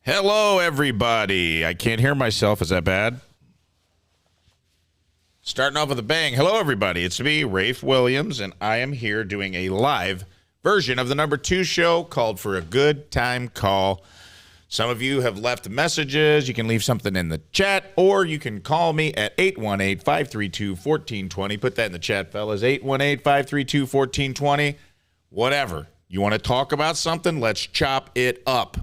Hello, everybody. I can't hear myself. Is that bad? Starting off with a bang. Hello, everybody. It's me, Rafe Williams, and I am here doing a live version of the number 2 show called For a Good Time Call. Some of you have left messages. You can leave something in the chat, or you can call me at 818-532-1420. Put that in the chat, fellas. 818-532-1420. Whatever. You want to talk about something? Let's chop it up.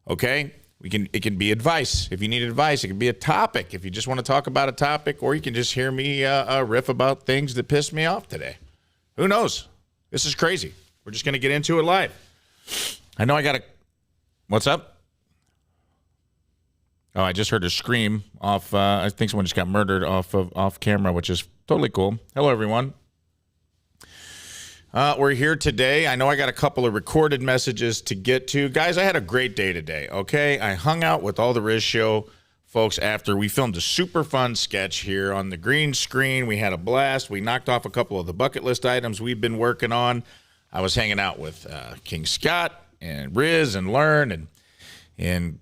Okay? It can be advice. If you need advice, it can be a topic. If you just want to talk about a topic, or you can just hear me riff about things that pissed me off today. Who knows? This is crazy. We're just going to get into it live. I know I got to... What's up? Oh, I just heard a scream off... I think someone just got murdered off camera, which is totally cool. Hello, everyone. We're here today. I know I got a couple of recorded messages to get to. Guys, I had a great day today, okay? I hung out with all the Rizz Show folks after. We filmed a super fun sketch here on the green screen. We had a blast. We knocked off a couple of the bucket list items we've been working on. I was hanging out with King Scott and Rizz and Learn, and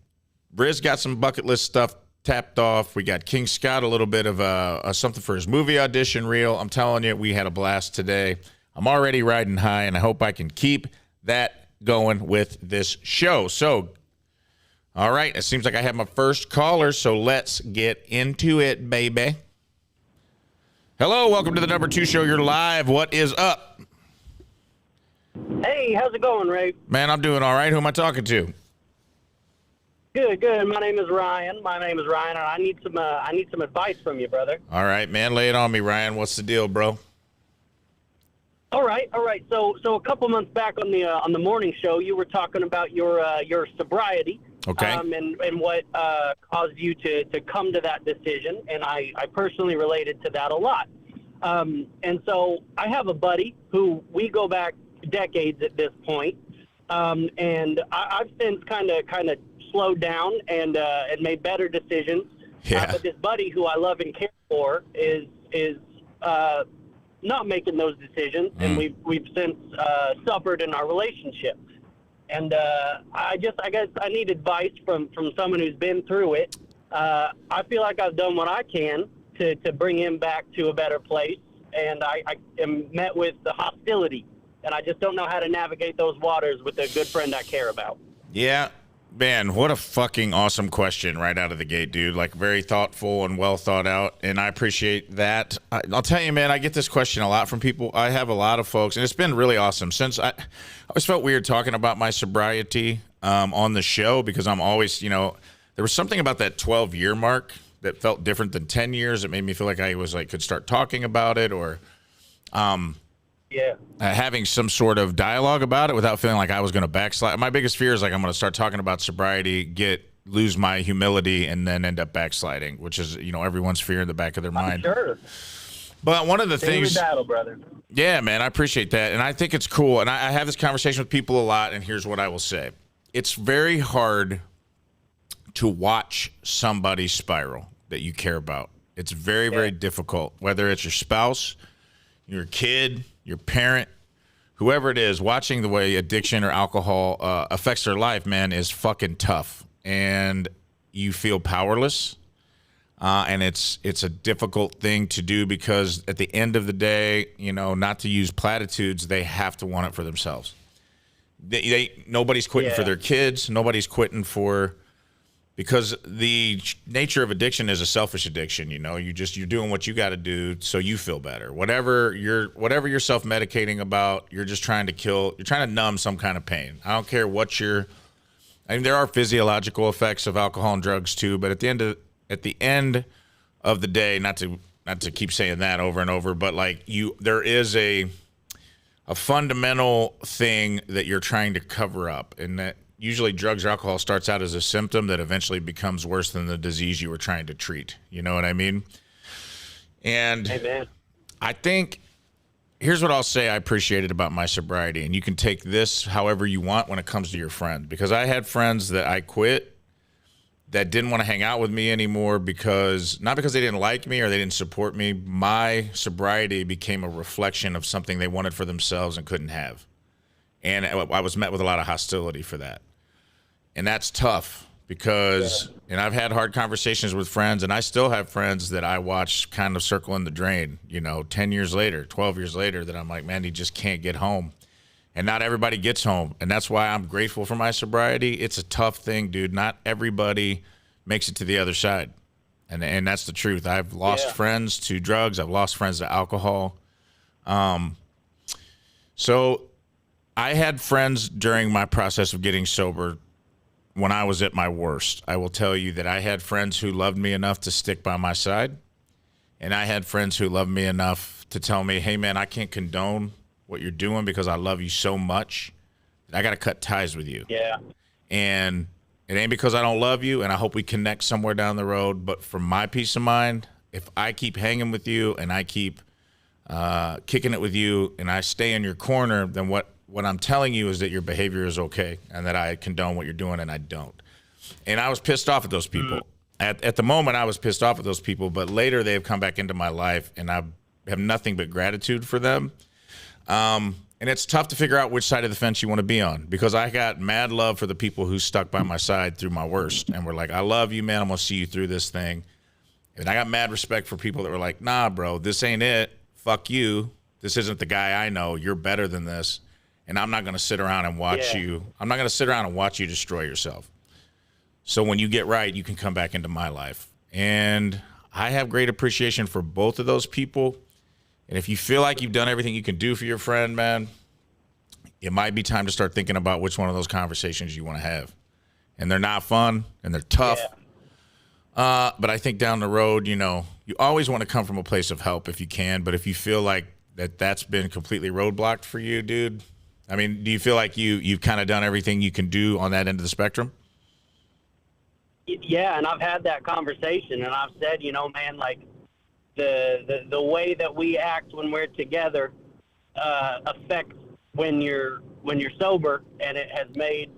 Rizz got some bucket list stuff tapped off. We got King Scott a little bit of something for his movie audition reel. I'm telling you, we had a blast today. I'm already riding high, and I hope I can keep that going with this show. So, all right, it seems like I have my first caller, so let's get into it, baby. Hello, welcome to the number 2 show. You're live. What is up? Hey, how's it going, Ray? Man, I'm doing all right. Who am I talking to? Good. My name is Ryan, and I need some advice from you, brother. All right, man, lay it on me, Ryan. What's the deal, bro? All right. So a couple months back on the morning show, you were talking about your sobriety, okay, and what caused you to come to that decision, and I personally related to that a lot. And so I have a buddy who we go back decades at this point, and I've since kind of slowed down and made better decisions. Yeah. But this buddy who I love and care for is not making those decisions, and we've since suffered in our relationship. And I guess I need advice from someone who's been through it. I feel like I've done what I can to bring him back to a better place, and I am met with the hostility, and I just don't know how to navigate those waters with a good friend I care about. Yeah. Man, what a fucking awesome question right out of the gate, dude. Like, very thoughtful and well thought out, and I appreciate that. I'll tell you, man, I get this question a lot from people. I have a lot of folks, and it's been really awesome. Since I always felt weird talking about my sobriety on the show, because I'm always, there was something about that 12-year mark that felt different than 10 years. It made me feel like I was could start talking about it, or having some sort of dialogue about it without feeling like I was going to backslide. My biggest fear is I'm going to start talking about sobriety, lose my humility, and then end up backsliding, which is, everyone's fear in the back of their mind. Sure. But one of the things, battle, brother. Yeah, man, I appreciate that. And I think it's cool. And I have this conversation with people a lot. And here's what I will say. It's very hard to watch somebody spiral that you care about. It's very, very difficult, whether it's your spouse, your kid, your parent, whoever it is. Watching the way addiction or alcohol affects their life, man, is fucking tough. And you feel powerless. And it's a difficult thing to do, because at the end of the day, not to use platitudes, they have to want it for themselves. Nobody's quitting for their kids. Nobody's quitting because the nature of addiction is a selfish addiction. You're doing what you got to do so you feel better. Whatever you're self-medicating about, you're just trying to numb some kind of pain. I don't care what there are physiological effects of alcohol and drugs too, but at the end of the day, not to keep saying that over and over, but there is a fundamental thing that you're trying to cover up, and that usually drugs or alcohol starts out as a symptom that eventually becomes worse than the disease you were trying to treat. You know what I mean? And Amen. I think here's what I'll say I appreciated about my sobriety, and you can take this however you want when it comes to your friends, because I had friends that I quit that didn't want to hang out with me anymore not because they didn't like me or they didn't support me. My sobriety became a reflection of something they wanted for themselves and couldn't have. And I was met with a lot of hostility for that. And that's tough, because, and I've had hard conversations with friends, and I still have friends that I watch kind of circle in the drain, 10 years later, 12 years later, that I'm like, man, he just can't get home. And not everybody gets home. And that's why I'm grateful for my sobriety. It's a tough thing, dude. Not everybody makes it to the other side. And that's the truth. I've lost friends to drugs. I've lost friends to alcohol. So I had friends during my process of getting sober when I was at my worst. I will tell you that I had friends who loved me enough to stick by my side. And I had friends who loved me enough to tell me, hey, man, I can't condone what you're doing because I love you so much that I got to cut ties with you. Yeah. And it ain't because I don't love you, and I hope we connect somewhere down the road. But for my peace of mind, if I keep hanging with you and I keep kicking it with you and I stay in your corner, then what I'm telling you is that your behavior is okay and that I condone what you're doing, and I don't. And I was pissed off at those people. At the moment, I was pissed off at those people, but later they have come back into my life, and I have nothing but gratitude for them. And it's tough to figure out which side of the fence you want to be on, because I got mad love for the people who stuck by my side through my worst and were like, I love you, man. I'm going to see you through this thing. And I got mad respect for people that were like, nah, bro, this ain't it. Fuck you. This isn't the guy I know. You're better than this. And I'm not going to sit around and watch you. I'm not going to sit around and watch you destroy yourself. So when you get right, you can come back into my life. And I have great appreciation for both of those people. And if you feel like you've done everything you can do for your friend, man, it might be time to start thinking about which one of those conversations you want to have. And they're not fun, and they're tough. Yeah. But I think down the road, you always want to come from a place of help if you can. But if you feel like that's been completely roadblocked for you, dude, I mean, do you feel like you've kind of done everything you can do on that end of the spectrum? Yeah, and I've had that conversation, and I've said, man, like, the way that we act when we're together affects when you're sober, and it has made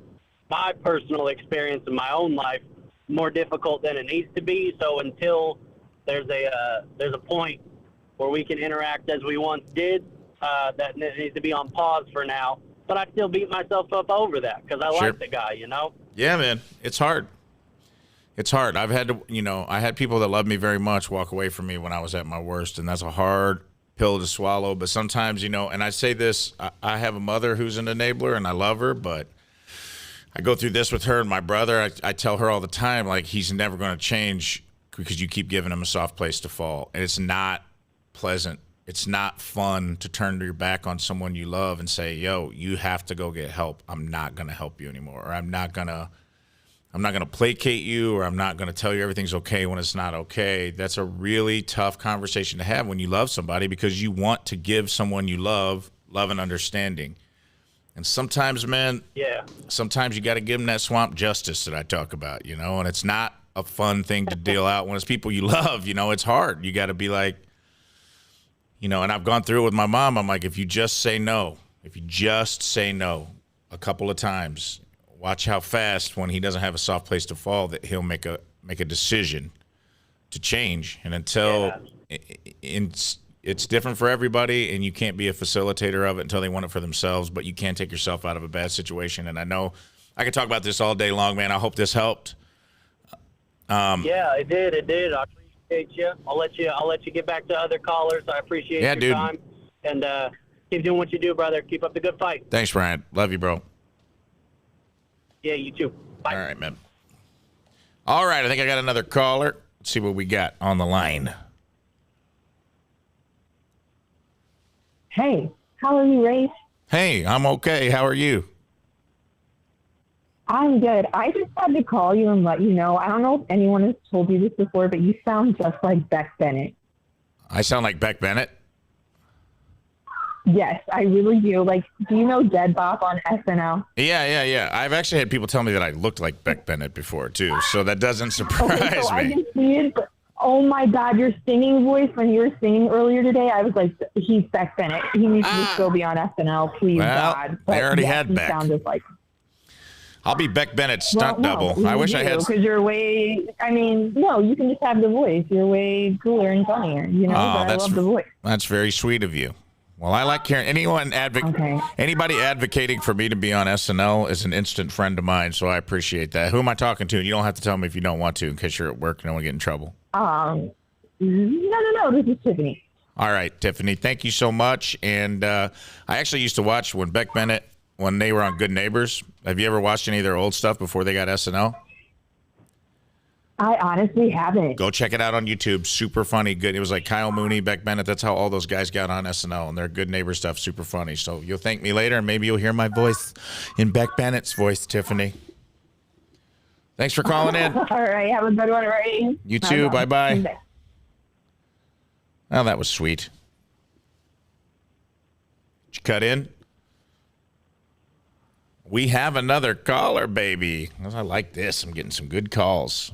my personal experience in my own life more difficult than it needs to be. So until there's a point where we can interact as we once did, that needs to be on pause for now. But I still beat myself up over that because I like the guy, Yeah, man, it's hard. It's hard. I've had to, I had people that loved me very much walk away from me when I was at my worst, and that's a hard pill to swallow. But sometimes, and I say this, I have a mother who's an enabler, and I love her, but I go through this with her and my brother. I tell her all the time, like, he's never going to change because you keep giving him a soft place to fall. And it's not pleasant. It's not fun to turn your back on someone you love and say, yo, you have to go get help. I'm not going to help you anymore, or I'm not going to placate you, or I'm not going to tell you everything's okay when it's not okay. That's a really tough conversation to have when you love somebody, because you want to give someone you love and understanding. And sometimes, man, sometimes you got to give them that swamp justice that I talk about, and it's not a fun thing to deal out when it's people you love. It's hard. You got to be like, and I've gone through it with my mom. I'm like, if you just say no a couple of times, watch how fast, when he doesn't have a soft place to fall, that he'll make a decision to change. And until it's different for everybody, and you can't be a facilitator of it until they want it for themselves, but you can take yourself out of a bad situation. And I know I could talk about this all day long, man. I hope this helped. Yeah, it did. I appreciate you. I'll let you get back to other callers. I appreciate your time. And keep doing what you do, brother. Keep up the good fight. Thanks, Brian. Love you, bro. Yeah, you too. Bye. All right, man. All right, I think I got another caller. Let's see what we got on the line. Hey, how are you, Rafe? Hey, I'm okay. How are you? I'm good. I just had to call you and let you know. I don't know if anyone has told you this before, but you sound just like Beck Bennett. I sound like Beck Bennett? Yes, I really do. Like, do you know Dead Bop on SNL? Yeah. I've actually had people tell me that I looked like Beck Bennett before, too, so that doesn't surprise me. I can see it, but oh my God, your singing voice when you were singing earlier today, I was like, he's Beck Bennett. He needs to just go be on SNL, please, well, God. But they already had Beck. Sounded like I'll be Beck Bennett's stunt double. I wish I had. Because you're way. I mean, no, you can just have the voice. You're way cooler and funnier. But I love the voice. That's very sweet of you. Well, I like Karen. Anybody advocating for me to be on SNL is an instant friend of mine, so I appreciate that. Who am I talking to? You don't have to tell me if you don't want to, in case you're at work and don't want to get in trouble. No. This is Tiffany. All right, Tiffany. Thank you so much. And I actually used to watch when Beck Bennett, when they were on Good Neighbors. Have you ever watched any of their old stuff before they got SNL? I honestly haven't. Go check it out on YouTube. Super funny. Good. It was like Kyle Mooney, Beck Bennett. That's how all those guys got on SNL, and their Good Neighbor stuff. Super funny. So you'll thank me later, and maybe you'll hear my voice in Beck Bennett's voice, Tiffany. Thanks for calling in. All right. Have a good one, right? You too. Bye-bye. Well, that was sweet. Did you cut in? We have another caller, baby. I like this. I'm getting some good calls.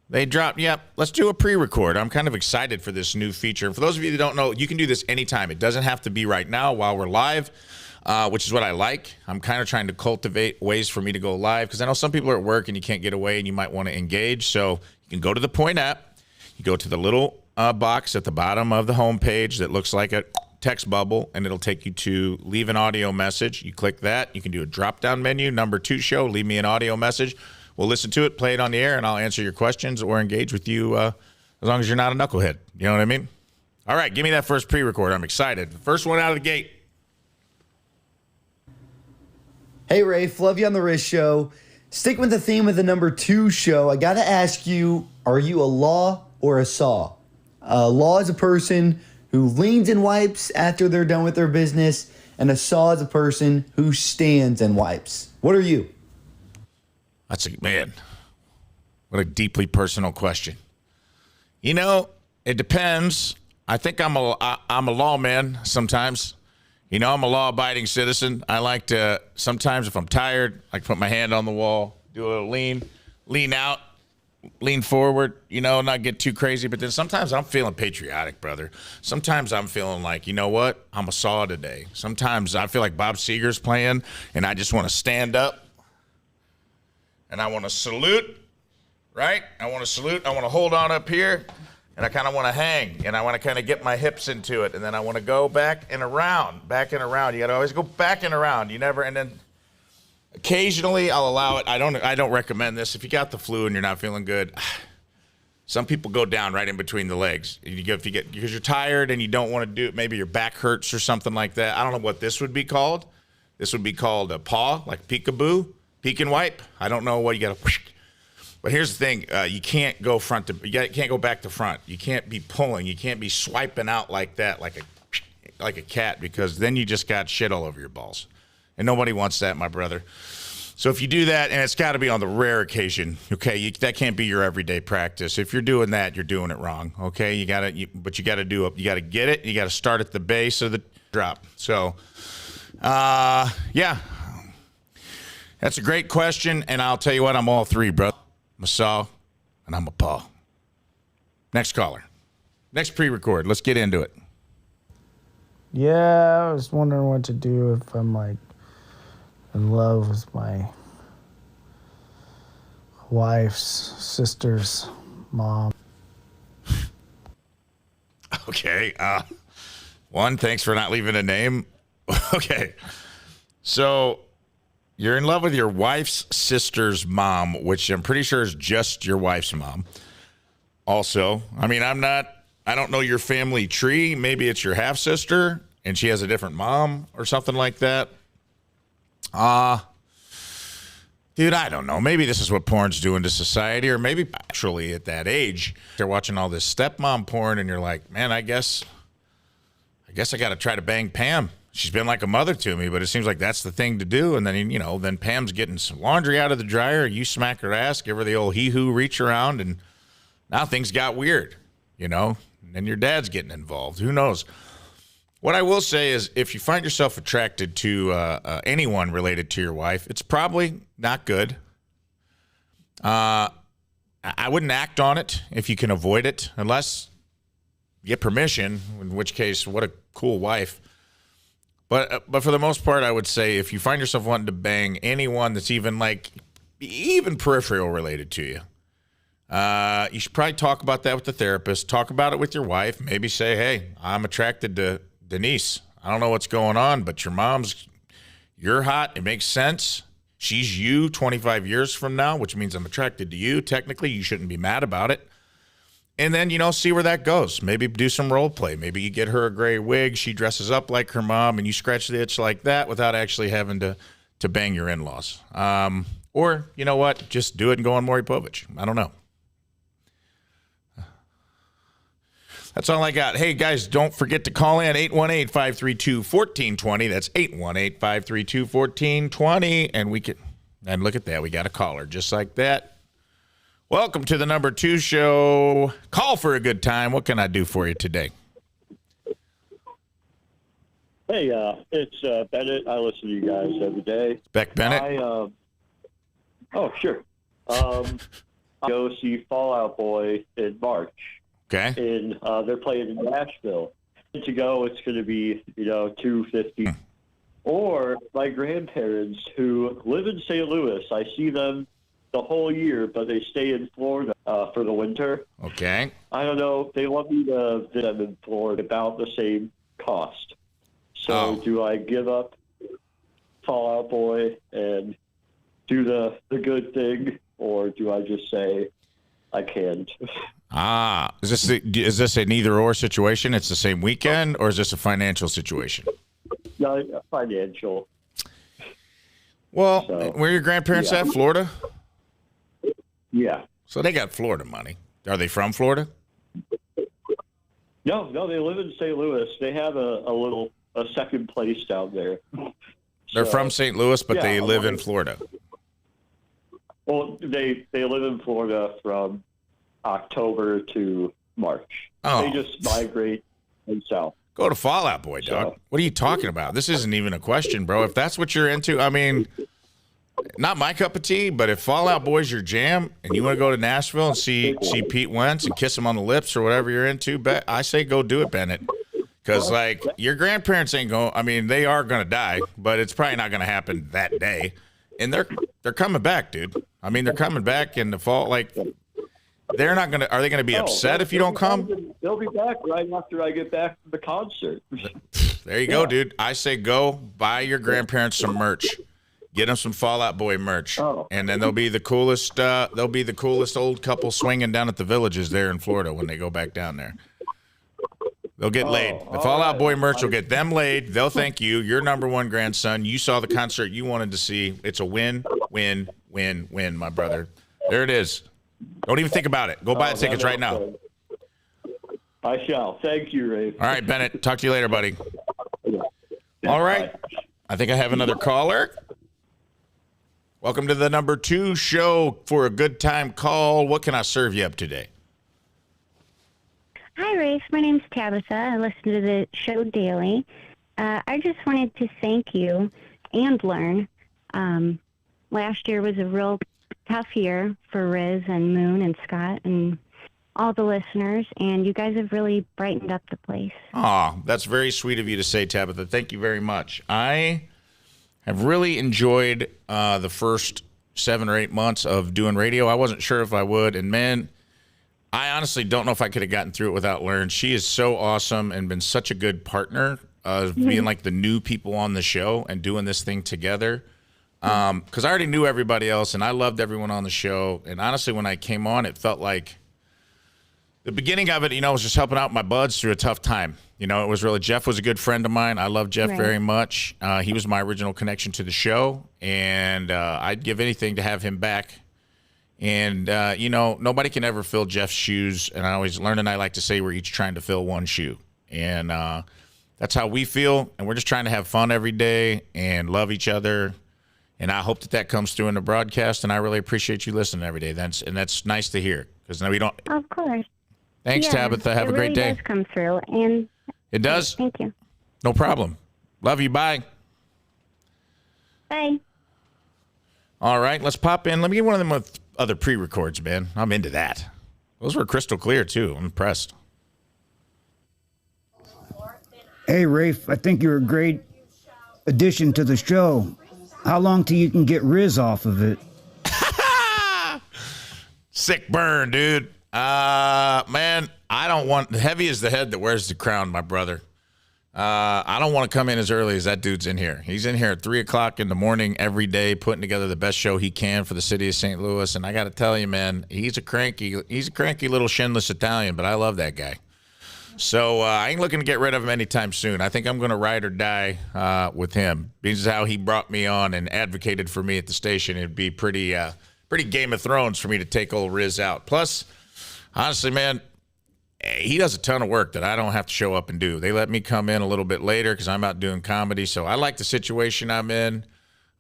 They dropped, let's do a pre-record. I'm kind of excited for this new feature. For those of you that don't know, you can do this anytime. It doesn't have to be right now while we're live, which is what I like. I'm kind of trying to cultivate ways for me to go live because I know some people are at work and you can't get away and you might want to engage. So you can go to the Point app. You go to the little box at the bottom of the homepage that looks like a text bubble, and it'll take you to leave an audio message. You click that. You can do a drop-down menu, number 2 show, leave me an audio message. We'll listen to it, play it on the air, and I'll answer your questions or engage with you as long as you're not a knucklehead. You know what I mean? All right, give me that first pre-record. I'm excited. First one out of the gate. Hey, Rafe. Love you on the Rizz show. Sticking with the theme of the number 2 show, I got to ask you, are you a law or a saw? A law is a person who leans and wipes after they're done with their business, and a saw is a person who stands and wipes. What are you? Man, what a deeply personal question. You know, it depends. I think I'm a lawman sometimes. You know, I'm a law-abiding citizen. I like to, sometimes if I'm tired, I put my hand on the wall, do a little lean out, lean forward, you know, not get too crazy. But then sometimes I'm feeling patriotic, brother. Sometimes I'm feeling like, you know what, I'm a saw today. Sometimes I feel like Bob Seger's playing, and I just want to stand up. And I want to salute, right? I want to salute. I want to hold on up here, and I kind of want to hang, and I want to kind of get my hips into it, and then I want to go back and around. You got to always go back and around. You never, and then occasionally I'll allow it. I don't recommend this. If you got the flu and you're not feeling good, some people go down right in between the legs. Because you're tired and you don't want to do it. Maybe your back hurts or something like that. I don't know what this would be called. This would be called a paw, like peekaboo. Peek and wipe. I don't know what you got to. But here's the thing: you can't go can't go back to front. You can't be pulling. You can't be swiping out like that, like a cat, because then you just got shit all over your balls, and nobody wants that, my brother. So if you do that, and it's got to be on the rare occasion, okay? That can't be your everyday practice. If you're doing that, you're doing it wrong, okay? You got to get it. You got to start at the base of the drop. So, yeah. That's a great question, and I'll tell you what, I'm all three, bro. I'm a saw, and I'm a paw. Next caller. Next pre-record. Let's get into it. Yeah, I was wondering what to do if I'm, like, in love with my wife's sister's mom. Okay. One, thanks for not leaving a name. Okay. So you're in love with your wife's sister's mom, which I'm pretty sure is just your wife's mom. Also, I mean, I don't know your family tree. Maybe it's your half-sister and she has a different mom or something like that. Dude, I don't know. Maybe this is what porn's doing to society, or maybe actually at that age, they're watching all this stepmom porn and you're like, man, I guess I got to try to bang Pam. She's been like a mother to me, but it seems like that's the thing to do. And then, you know, then Pam's getting some laundry out of the dryer. You smack her ass, give her the old hee-hoo reach around, and now things got weird, you know, and then your dad's getting involved. Who knows? What I will say is if you find yourself attracted to anyone related to your wife, it's probably not good. I wouldn't act on it if you can avoid it, unless you get permission, in which case, what a cool wife. But for the most part, I would say if you find yourself wanting to bang anyone that's even peripheral related to you, You should probably talk about that with the therapist. Talk about it with your wife. Maybe say, hey, I'm attracted to Denise. I don't know what's going on, but you're hot. It makes sense. She's you 25 years from now, which means I'm attracted to you. Technically, you shouldn't be mad about it. And then, see where that goes. Maybe do some role play. Maybe you get her a gray wig. She dresses up like her mom, and you scratch the itch like that without actually having to bang your in-laws. Or, you know what? Just do it and go on Maury Povich. I don't know. That's all I got. Hey, guys, don't forget to call in 818-532-1420. That's 818-532-1420. And look at that. We got a caller just like that. Welcome to the number 2 show. Call for a good time. What can I do for you today? Hey, it's Bennett. I listen to you guys every day. Beck Bennett? Oh, sure. I go see Fall Out Boy in March. Okay. And they're playing in Nashville. To go, it's going to be, $250. Or my grandparents who live in St. Louis. I see them the whole year, but they stay in Florida for the winter. Okay. I don't know. They want me to visit them in Florida about the same cost. So do I give up Fall Out Boy and do the good thing, or do I just say I can't? Is this a neither or situation? It's the same weekend, or is this a financial situation? No, financial. Well, where are your grandparents at? Florida? Yeah. So they got Florida money. Are they from Florida? No, they live in St. Louis. They have a second place down there. They're from St. Louis, but they live in Florida. Well, they live in Florida from October to March. Oh. They just migrate south. Go to Fall Out Boy, dog. What are you talking about? This isn't even a question, bro. If that's what you're into, I mean, not my cup of tea, but if Fall Out Boy's your jam and you want to go to Nashville and see Pete Wentz and kiss him on the lips or whatever you're into, I say go do it, Bennett. Because, your grandparents ain't going, I mean, they are going to die, but it's probably not going to happen that day. And they're coming back, dude. I mean, they're coming back in the fall. They're not going to, are they going to be upset if you don't come? They'll be back right after I get back from the concert. There you go, dude. I say go buy your grandparents some merch. Get them some Fall Out Boy merch. And then they'll be the coolest old couple swinging down at the Villages there in Florida when they go back down there. They'll get laid. The Fall Out Boy merch will get them laid. They'll thank you. Your number one grandson. You saw the concert you wanted to see. It's a win, win, win, win, my brother. There it is. Don't even think about it. Go buy the tickets right now. I shall. Thank you, Rafe. All right, Bennett. Talk to you later, buddy. All right. I think I have another caller. Welcome to the number 2 show for a good time call. What can I serve you up today? Hi, Rafe. My name's Tabitha. I listen to the show daily. I just wanted to thank you and learn. Last year was a real tough year for Rizz and Moon and Scott and all the listeners, and you guys have really brightened up the place. Aw, that's very sweet of you to say, Tabitha. Thank you very much. I have really enjoyed the first 7 or 8 months of doing radio. I wasn't sure if I would, and man, I honestly don't know if I could have gotten through it without Lauren. She is so awesome and been such a good partner of being like the new people on the show and doing this thing together. Because I already knew everybody else, and I loved everyone on the show. And honestly, when I came on, it felt like the beginning of it, was just helping out my buds through a tough time. It was really, Jeff was a good friend of mine. I love Jeff very much. He was my original connection to the show, and I'd give anything to have him back. And, nobody can ever fill Jeff's shoes. And I always learn, and I like to say we're each trying to fill one shoe. And that's how we feel. And we're just trying to have fun every day and love each other. And I hope that comes through in the broadcast. And I really appreciate you listening every day. That's nice to hear. Because we don't. Of course. Thanks, Tabitha. Have a great day. It does come through. And it does? Thank you. No problem. Love you. Bye. Bye. All right. Let's pop in. Let me get one of them with other pre-records, man. I'm into that. Those were crystal clear, too. I'm impressed. Hey, Rafe, I think you're a great addition to the show. How long till you can get Rizz off of it? Sick burn, dude. Man, I don't want, heavy is the head that wears the crown, my brother. I don't want to come in as early as that dude's in here. He's in here at 3 o'clock in the morning every day, putting together the best show he can for the city of St. Louis. And I got to tell you, man, he's a cranky little shinless Italian, but I love that guy. So I ain't looking to get rid of him anytime soon. I think I'm going to ride or die with him. This is how he brought me on and advocated for me at the station. It'd be pretty Game of Thrones for me to take old Rizz out. Plus, honestly, man, he does a ton of work that I don't have to show up and do. They let me come in a little bit later because I'm out doing comedy. So I like the situation I'm in.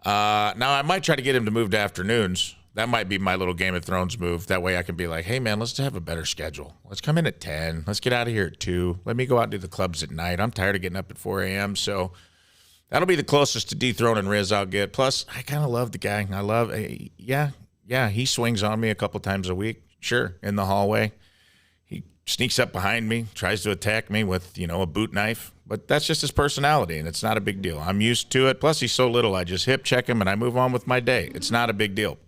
Now, I might try to get him to move to afternoons. That might be my little Game of Thrones move. That way I can be like, hey, man, let's have a better schedule. Let's come in at 10. Let's get out of here at 2. Let me go out and do the clubs at night. I'm tired of getting up at 4 a.m. So that'll be the closest to dethroning Rizz I'll get. Plus, I kind of love the guy. I love, yeah, he swings on me a couple times a week. Sure, in the hallway. He sneaks up behind me, tries to attack me with, a boot knife. But that's just his personality, and it's not a big deal. I'm used to it. Plus, he's so little, I just hip check him, and I move on with my day. It's not a big deal.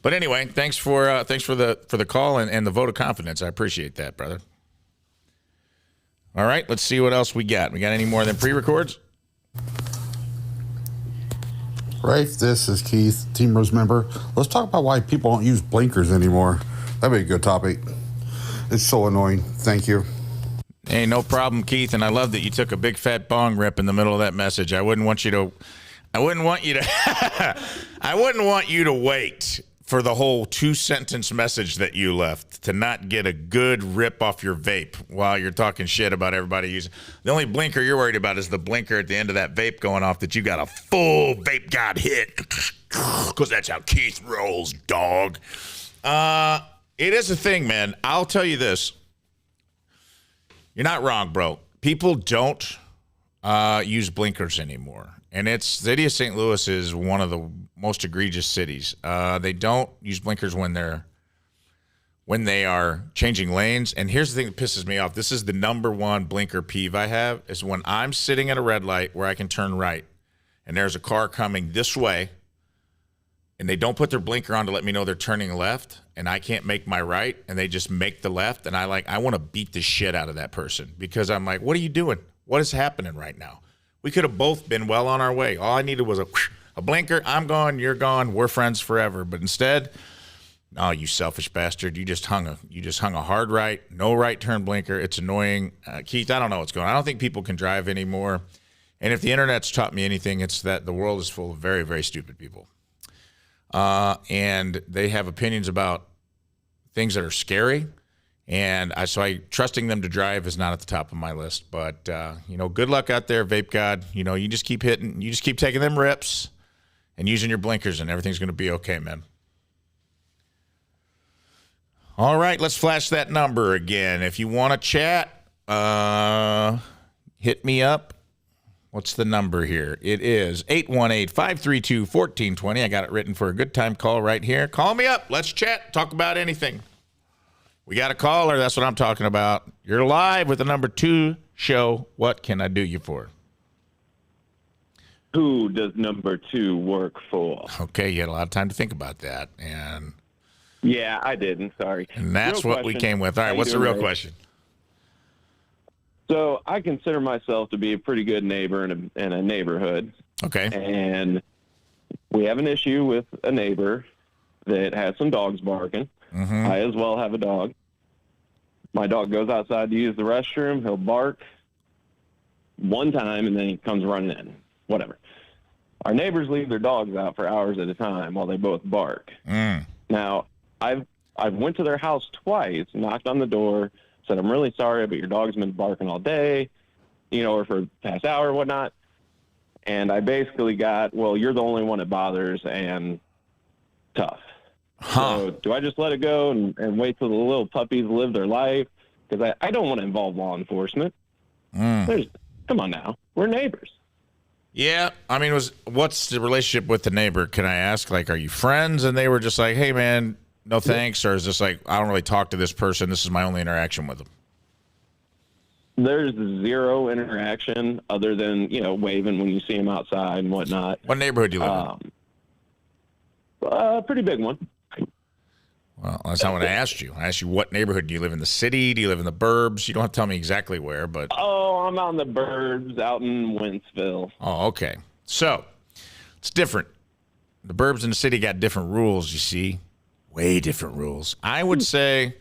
But anyway, thanks for the call and the vote of confidence. I appreciate that, brother. All right, let's see what else we got. We got any more than pre-records? Rafe, this is Keith, Team Rizz member. Let's talk about why people don't use blinkers anymore. That'd be a good topic. It's so annoying. Thank you. Hey, no problem, Keith. And I love that you took a big fat bong rip in the middle of that message. I wouldn't want you to wait for the whole 2-sentence message that you left to not get a good rip off your vape while you're talking shit about everybody using. The only blinker you're worried about is the blinker at the end of that vape going off that you got a full vape god hit, because that's how Keith rolls, dog. It is a thing, man. I'll tell you this. You're not wrong, bro. People don't use blinkers anymore. And the city of St. Louis is one of the most egregious cities. They don't use blinkers when they are changing lanes. And here's the thing that pisses me off. This is the number one blinker peeve I have, is when I'm sitting at a red light where I can turn right, and there's a car coming this way, and they don't put their blinker on to let me know they're turning left, and I can't make my right, and they just make the left, and I want to beat the shit out of that person, because I'm like, what are you doing? What is happening right now? We could have both been well on our way. All I needed was a blinker. I'm gone. You're gone. We're friends forever. But instead, no, you selfish bastard. You just hung a hard right. No right turn blinker. It's annoying. Keith, I don't know what's going on. I don't think people can drive anymore. And if the internet's taught me anything, it's that the world is full of very, very stupid people. And they have opinions about things that are scary. And trusting them to drive is not at the top of my list. But, good luck out there, Vape God. You just keep hitting. You just keep taking them rips and using your blinkers, and everything's going to be okay, man. All right, let's flash that number again. If you want to chat, hit me up. What's the number here? It is 818-532-1420. I got it written for a good time call right here. Call me up. Let's chat. Talk about anything. We got a caller. That's what I'm talking about. You're live with the number 2 show. What can I do you for? Who does number 2 work for? Okay, you had a lot of time to think about that. Yeah, I didn't. Sorry. And that's what we came with. All right, what's the real question? So I consider myself to be a pretty good neighbor in a neighborhood. Okay. And we have an issue with a neighbor that has some dogs barking. Mm-hmm. I as well have a dog. My dog goes outside to use the restroom. He'll bark one time, and then he comes running in. Whatever. Our neighbors leave their dogs out for hours at a time while they both bark. Now, I've went to their house twice, knocked on the door, said, I'm really sorry, but your dog's been barking all day, or for the past hour or whatnot. And I basically got, well, you're the only one that bothers, and tough. So do I just let it go and wait till the little puppies live their life? Because I don't want to involve law enforcement. Come on now. We're neighbors. Yeah. I mean, what's the relationship with the neighbor? Can I ask, are you friends? And they were just like, hey, man, no thanks. Or is this I don't really talk to this person. This is my only interaction with them. There's zero interaction other than, waving when you see him outside and whatnot. What neighborhood do you live in? Pretty big one. Well, that's not what I asked you. I asked you what neighborhood. Do you live in the city? Do you live in the burbs? You don't have to tell me exactly where, but. Oh, I'm out in the burbs, out in Wentzville. Oh, okay. So it's different. The burbs in the city got different rules, you see. Way different rules. I would say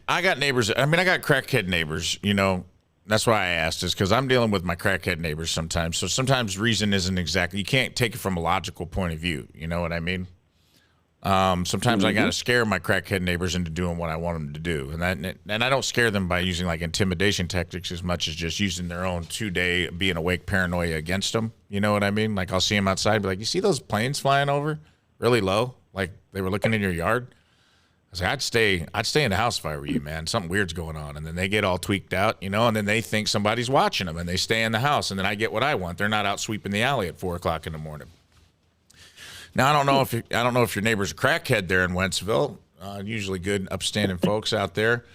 I got neighbors. I mean, I got crackhead neighbors, you know. That's why I asked, is because I'm dealing with my crackhead neighbors sometimes. So sometimes reason isn't exactly, you can't take it from a logical point of view. You know what I mean? Sometimes I got to scare my crackhead neighbors into doing what I want them to do. And I don't scare them by using like intimidation tactics as much as just using their own 2-day being awake paranoia against them. You know what I mean? Like I'll see them outside, be like, you see those planes flying over really low? Like they were looking in your yard. I was like, I'd stay in the house if I were you, man. Something weird's going on. And then they get all tweaked out, you know, and then they think somebody's watching them and they stay in the house. And then I get what I want. They're not out sweeping the alley at 4:00 in the morning. Now, I don't know if your neighbor's a crackhead there in Wentzville. Usually good, upstanding folks out there.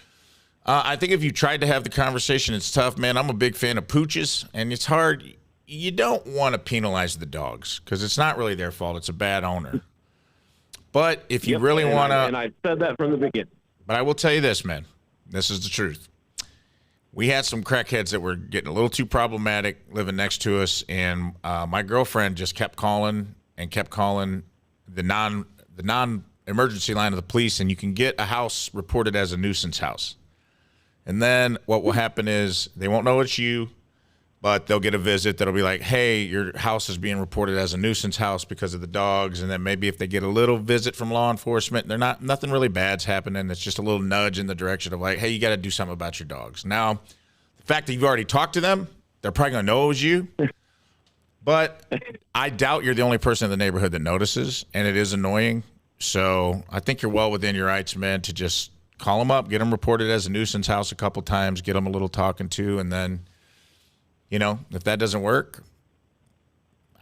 I think if you tried to have the conversation, it's tough, man. I'm a big fan of pooches, and it's hard. You don't want to penalize the dogs because it's not really their fault. It's a bad owner. But if you really want to... And I said that from the beginning. But I will tell you this, man. This is the truth. We had some crackheads that were getting a little too problematic living next to us, and my girlfriend just kept calling the non-emergency line of the police, and you can get a house reported as a nuisance house. And then what will happen is they won't know it's you, but they'll get a visit that'll be like, hey, your house is being reported as a nuisance house because of the dogs. And then maybe if they get a little visit from law enforcement, nothing really bad's happening. It's just a little nudge in the direction of like, hey, you got to do something about your dogs. Now, the fact that you've already talked to them, they're probably going to know it was you. But I doubt you're the only person in the neighborhood that notices, and it is annoying. So I think you're well within your rights, man, to just call them up, get them reported as a nuisance house a couple times, get them a little talking to, and then, you know, if that doesn't work,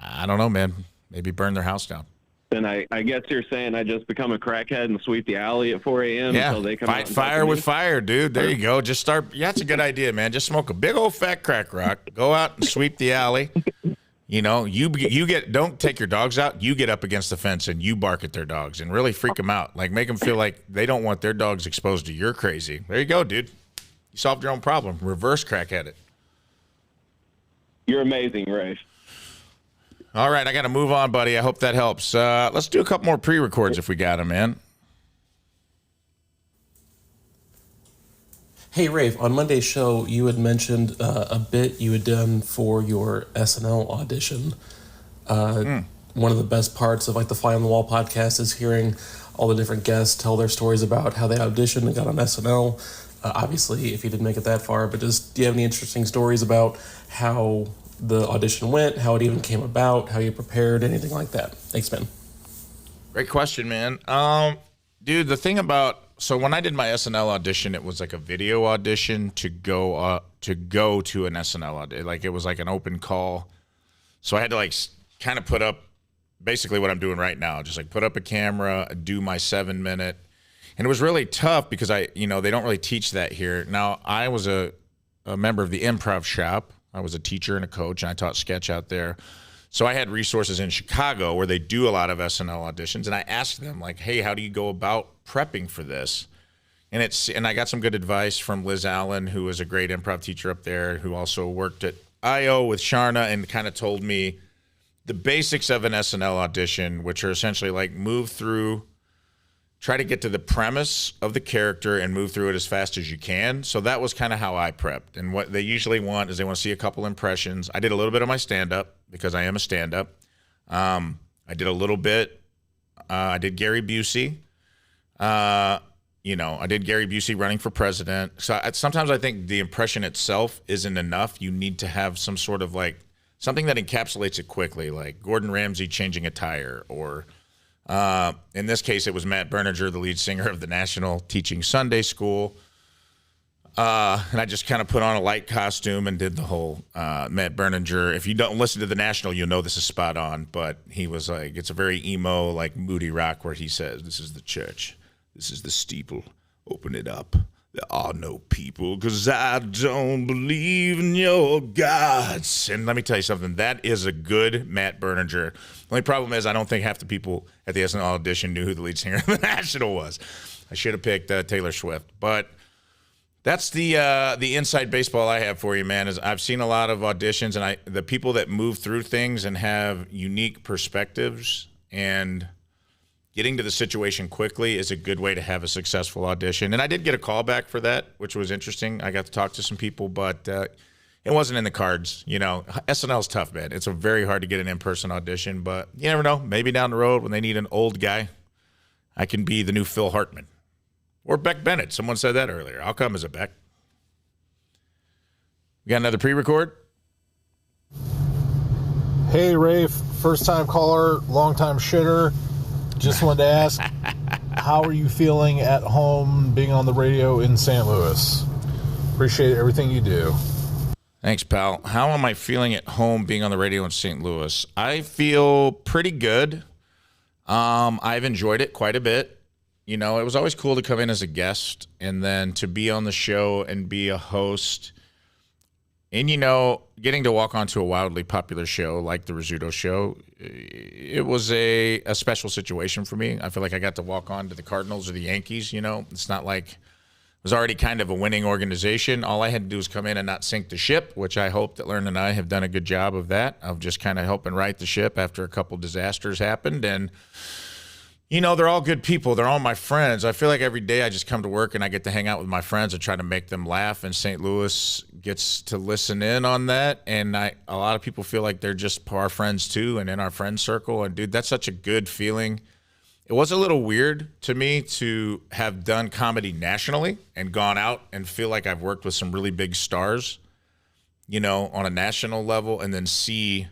I don't know, man, maybe burn their house down. Then I guess you're saying I just become a crackhead and sweep the alley at 4 a.m. Yeah, until they come fight out and fire with fire, dude. There you go. Just start. Yeah, that's a good idea, man. Just smoke a big old fat crack rock. Go out and sweep the alley. You know, don't take your dogs out. You get up against the fence and you bark at their dogs and really freak them out. Like make them feel like they don't want their dogs exposed to your crazy. There you go, dude. You solved your own problem. Reverse crack at it. You're amazing, Rafe. All right, I got to move on, buddy. I hope that helps. Let's do a couple more pre-records if we got them, man. Hey, Rafe, on Monday's show, you had mentioned a bit you had done for your SNL audition. One of the best parts of like the Fly on the Wall podcast is hearing all the different guests tell their stories about how they auditioned and got on SNL. Obviously, if you didn't make it that far, but do you have any interesting stories about how the audition went, how it even came about, how you prepared, anything like that? Thanks, man. Great question, man. Dude, the thing about... So when I did my SNL audition, it was like a video audition to go to an SNL audition. Like it was like an open call. So I had to like kind of put up basically what I'm doing right now. Just like put up a camera, do my 7-minute. And it was really tough because they don't really teach that here. Now, I was a member of the improv shop. I was a teacher and a coach, and I taught sketch out there. So I had resources in Chicago where they do a lot of SNL auditions, and I asked them, like, hey, how do you go about prepping for this? And I got some good advice from Liz Allen, who was a great improv teacher up there, who also worked at I.O. with Sharna and kind of told me the basics of an SNL audition, which are essentially like try to get to the premise of the character and move through it as fast as you can. So that was kind of how I prepped. And what they usually want is they want to see a couple impressions. I did a little bit of my stand-up because I am a stand-up. I did a little bit. I did Gary Busey. I did Gary Busey running for president. So sometimes I think the impression itself isn't enough. You need to have some sort of like something that encapsulates it quickly, like Gordon Ramsay changing a tire, or in this case, it was Matt Berninger, the lead singer of the National, teaching Sunday school. And I just kind of put on a light costume and did the whole Matt Berninger. If you don't listen to the National, you'll know this is spot on. But he was like, it's a very emo, like moody rock where he says, this is the church. This is the steeple. Open it up. There are no people because I don't believe in your gods. And let me tell you something. That is a good Matt Berninger. The only problem is I don't think half the people at the SNL audition knew who the lead singer of The National was. I should have picked Taylor Swift. But that's the inside baseball I have for you, man. Is I've seen a lot of auditions, and the people that move through things and have unique perspectives and getting to the situation quickly is a good way to have a successful audition. And I did get a call back for that, which was interesting. I got to talk to some people, but it wasn't in the cards. You know, SNL's tough, man. It's very hard to get an in-person audition, but you never know. Maybe down the road when they need an old guy, I can be the new Phil Hartman. Or Beck Bennett. Someone said that earlier. I'll come as a Beck. We got another pre-record? Hey, Rafe. First-time caller, long-time shitter. Just wanted to ask, how are you feeling at home being on the radio in St. Louis? Appreciate everything you do. Thanks, pal. How am I feeling at home being on the radio in St. Louis? I feel pretty good. I've enjoyed it quite a bit. You know, it was always cool to come in as a guest and then to be on the show and be a host. And, you know, getting to walk onto a wildly popular show like the Rizzuto Show, it was a special situation for me. I feel like I got to walk on to the Cardinals or the Yankees, you know. It's not like it was already kind of a winning organization. All I had to do was come in and not sink the ship, which I hope that Learn and I have done a good job of that, of just kind of helping right the ship after a couple disasters happened. And you know, they're all good people. They're all my friends. I feel like every day I just come to work and I get to hang out with my friends and try to make them laugh. And St. Louis gets to listen in on that. And a lot of people feel like they're just our friends too and in our friend circle. And, dude, that's such a good feeling. It was a little weird to me to have done comedy nationally and gone out and feel like I've worked with some really big stars, you know, on a national level, and then see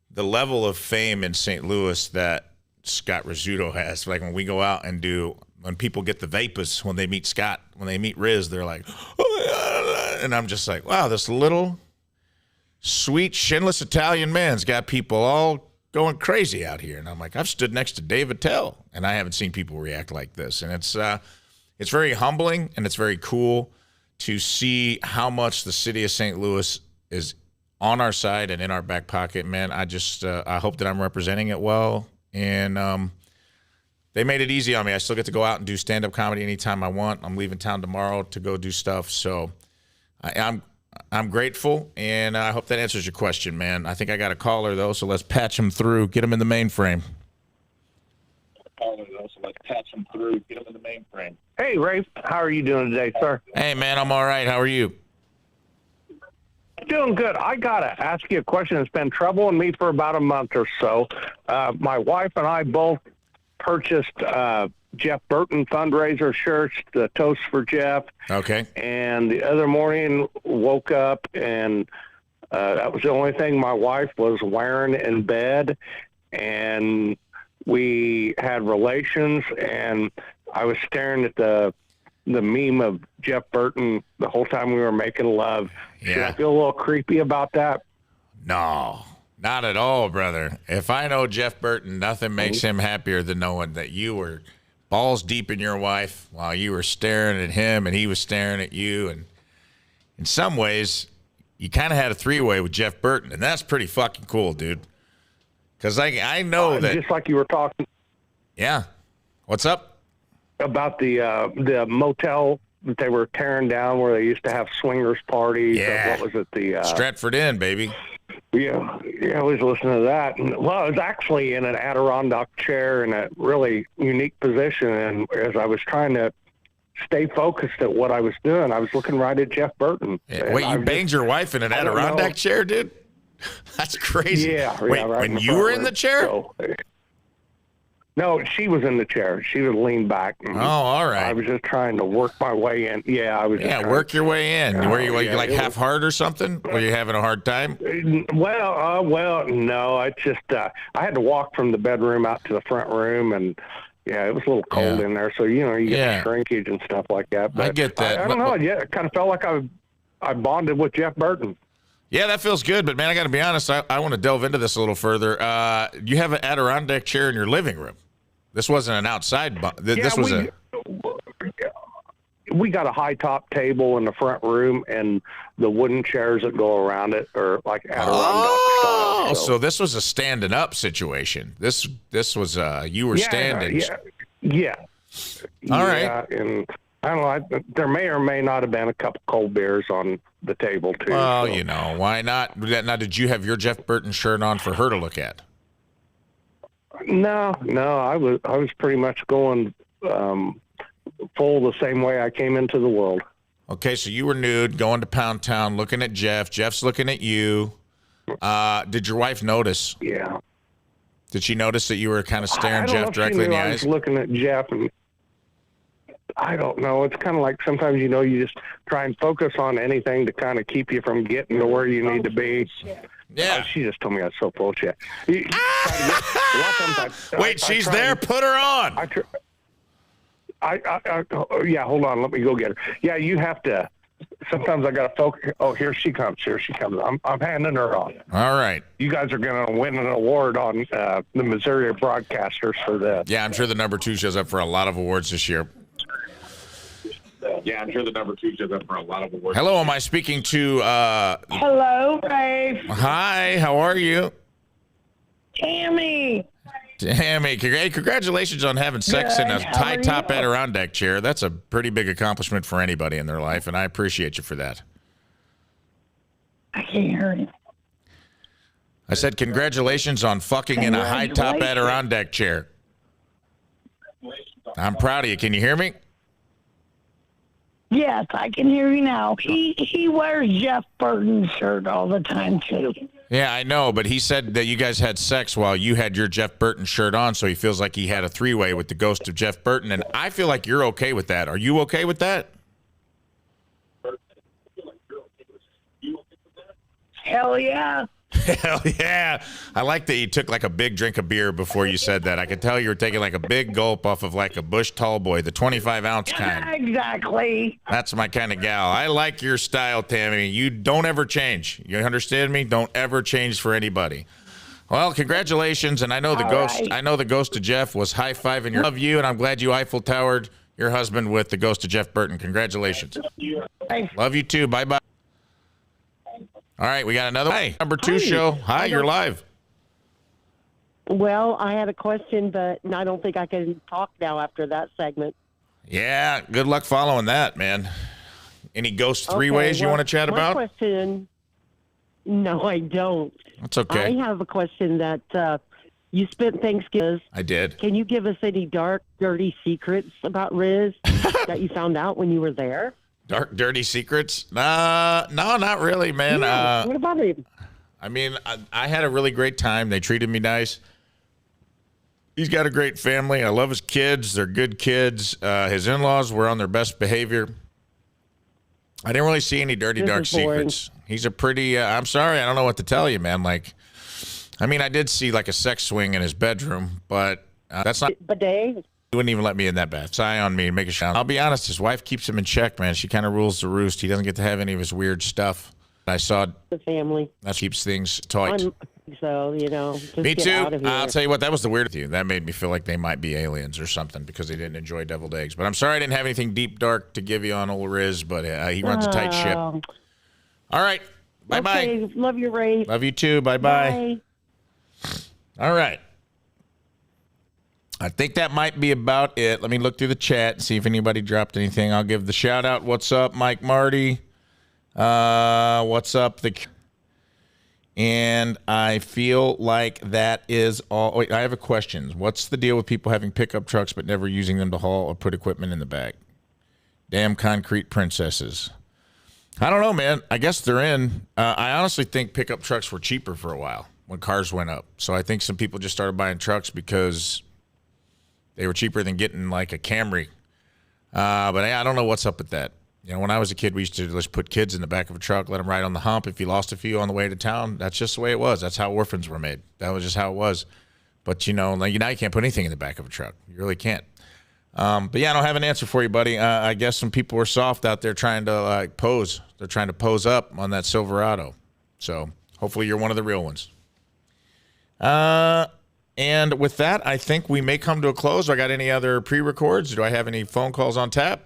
the level of fame in St. Louis that Scott Rizzuto has. Like when we go out and when people get the vapors when they meet Scott, when they meet Rizz, they're like, oh, and I'm just like, wow, this little sweet, shinless Italian man's got people all going crazy out here. And I'm like, I've stood next to Dave Attell, and I haven't seen people react like this. And it's very humbling, and it's very cool to see how much the city of St. Louis is on our side and in our back pocket, man. I hope that I'm representing it well. And they made it easy on me. I still get to go out and do stand-up comedy anytime I want. I'm leaving town tomorrow to go do stuff. So I'm grateful, and I hope that answers your question, man. I think I got a caller, though, so let's patch him through. Get him in the mainframe. Hey, Rafe. How are you doing today, sir? Hey, man, I'm all right. How are you? Doing good. I got to ask you a question that's been troubling me for about a month or so. My wife and I both purchased Jeff Burton fundraiser shirts, the Toast for Jeff. Okay. And the other morning woke up, and that was the only thing my wife was wearing in bed. And we had relations, and I was staring at the meme of Jeff Burton the whole time we were making love. Yeah. Should I feel a little creepy about that? No, not at all, brother. If I know Jeff Burton, nothing makes him happier than knowing that you were balls deep in your wife while you were staring at him and he was staring at you. And in some ways, you kind of had a three-way with Jeff Burton, and that's pretty fucking cool, dude. Because I know that. Just like you were talking. Yeah. What's up? About the motel that they were tearing down where they used to have swingers parties. Yeah. What was it? The Stratford Inn, baby. Yeah, I was listening to that. And, well, I was actually in an Adirondack chair in a really unique position. And as I was trying to stay focused at what I was doing, I was looking right at Jeff Burton. Yeah. Wait, you banged your wife in an Adirondack chair, dude? That's crazy. Yeah. Wait, right when you were in the chair? So, no, she was in the chair. She was leaned back. Oh, all right. I was just trying to work my way in. Yeah, I was. Yeah, work your way in. Were you like half hard or something? Were you having a hard time? Well, no. I just I had to walk from the bedroom out to the front room, and yeah, it was a little cold in there. So you get shrinkage and stuff like that. But I get that. I don't know. Yeah, it kind of felt like I bonded with Jeff Burton. Yeah, that feels good. But man, I got to be honest. I want to delve into this a little further. You have an Adirondack chair in your living room. This wasn't an outside. we got a high top table in the front room, and the wooden chairs that go around it are like Adirondack style. So this was a standing up situation. This was you were standing. Yeah. All right. And I don't know. There may or may not have been a couple cold beers on the table too. Well, so. you know, why not? Now, did you have your Jeff Burton shirt on for her to look at? No, I was pretty much going full the same way I came into the world. Okay, so you were nude, going to Pound Town, looking at Jeff. Jeff's looking at you. Did your wife notice? Yeah. Did she notice that you were kind of staring Jeff directly in the eyes? I was looking at Jeff, and I don't know. It's kind of like sometimes, you just try and focus on anything to kind of keep you from getting to where you need to be. Yeah. She just told me I was so full of shit. Wait, she's there? Put her on. Yeah, hold on. Let me go get her. Yeah, you have to. Sometimes I got to focus. Oh, here she comes. I'm handing her on. All right. You guys are going to win an award on the Missouri Broadcasters for this. Yeah, I'm sure the number 2 shows up for a lot of awards this year. Hello, am I speaking to... Hello, Rafe. Hi, how are you? Tammy. Hey, congratulations on having sex in a high-top Adirondack chair. That's a pretty big accomplishment for anybody in their life, and I appreciate you for that. I can't hear you. I said congratulations on fucking in a high-top Adirondack chair. I'm proud of you. Can you hear me? Yes, I can hear you now. He wears Jeff Burton's shirt all the time, too. Yeah, I know, but he said that you guys had sex while you had your Jeff Burton shirt on, so he feels like he had a three-way with the ghost of Jeff Burton, and I feel like you're okay with that. Are you okay with that? Hell yeah. Hell yeah. I like that you took like a big drink of beer before you said that. I could tell you were taking like a big gulp off of like a Busch Tall Boy, the 25-ounce kind. Exactly. That's my kind of gal. I like your style, Tammy. You don't ever change. You understand me? Don't ever change for anybody. Well, congratulations, and I know the ghost. Right. I know the ghost of Jeff was high-fiving your love you, and I'm glad you Eiffel Towered your husband with the ghost of Jeff Burton. Congratulations. Love you too. Bye-bye. All right, we got another number 2 show. Hi, you're live. Well, I had a question, but I don't think I can talk now after that segment. Yeah, good luck following that, man. Any ghost three-ways you want to chat about? My question, no, I don't. That's okay. I have a question that you spent Thanksgiving. I did. Can you give us any dark, dirty secrets about Rizz that you found out when you were there? Dark, dirty secrets? No, not really, man. What about him? I mean, I had a really great time. They treated me nice. He's got a great family. I love his kids. They're good kids. His in-laws were on their best behavior. I didn't really see any dirty, dark secrets. He's a pretty, I'm sorry, I don't know what to tell you, man. Like, I mean, I did see like a sex swing in his bedroom, but that's not... Bidet? He wouldn't even let me in that bath. Sigh on me, make a shout. I'll be honest, his wife keeps him in check, man. She kind of rules the roost. He doesn't get to have any of his weird stuff. I saw the family. That keeps things tight. So, just me get too. Out of here. I'll tell you what, that was the weird thing. That made me feel like they might be aliens or something because they didn't enjoy deviled eggs. But I'm sorry I didn't have anything deep, dark to give you on old Rizz, but he runs a tight ship. All right. Bye-bye. Okay. Love you, Ray. Love you too. Bye-bye. Bye. All right. I think that might be about it. Let me look through the chat and see if anybody dropped anything. I'll give the shout out. What's up, Mike Marty? What's up? And I feel like that is all. Wait, I have a question. What's the deal with people having pickup trucks but never using them to haul or put equipment in the back? Damn concrete princesses. I don't know, man. I guess they're in. I honestly think pickup trucks were cheaper for a while when cars went up. So I think some people just started buying trucks because they were cheaper than getting like a Camry. But I don't know what's up with that. When I was a kid, we used to just put kids in the back of a truck, let them ride on the hump. If you lost a few on the way to town, that's just the way it was. That's how orphans were made. That was just how it was. But, now you can't put anything in the back of a truck. You really can't. But, yeah, I don't have an answer for you, buddy. I guess some people were soft out there trying to, pose. They're trying to pose up on that Silverado. So hopefully you're one of the real ones. And with that, I think we may come to a close. Do I got any other pre-records? Do I have any phone calls on tap?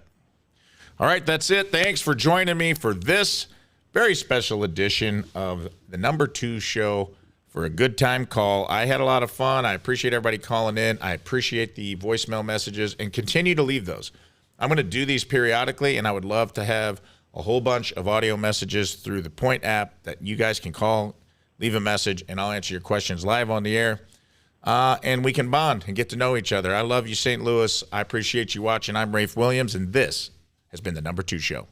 All right, that's it. Thanks for joining me for this very special edition of the number 2 show for a good time call. I had a lot of fun. I appreciate everybody calling in. I appreciate the voicemail messages, and continue to leave those. I'm going to do these periodically, and I would love to have a whole bunch of audio messages through the Point app that you guys can call, leave a message, and I'll answer your questions live on the air. And we can bond and get to know each other. I love you, St. Louis. I appreciate you watching. I'm Rafe Williams, and this has been the number 2 show.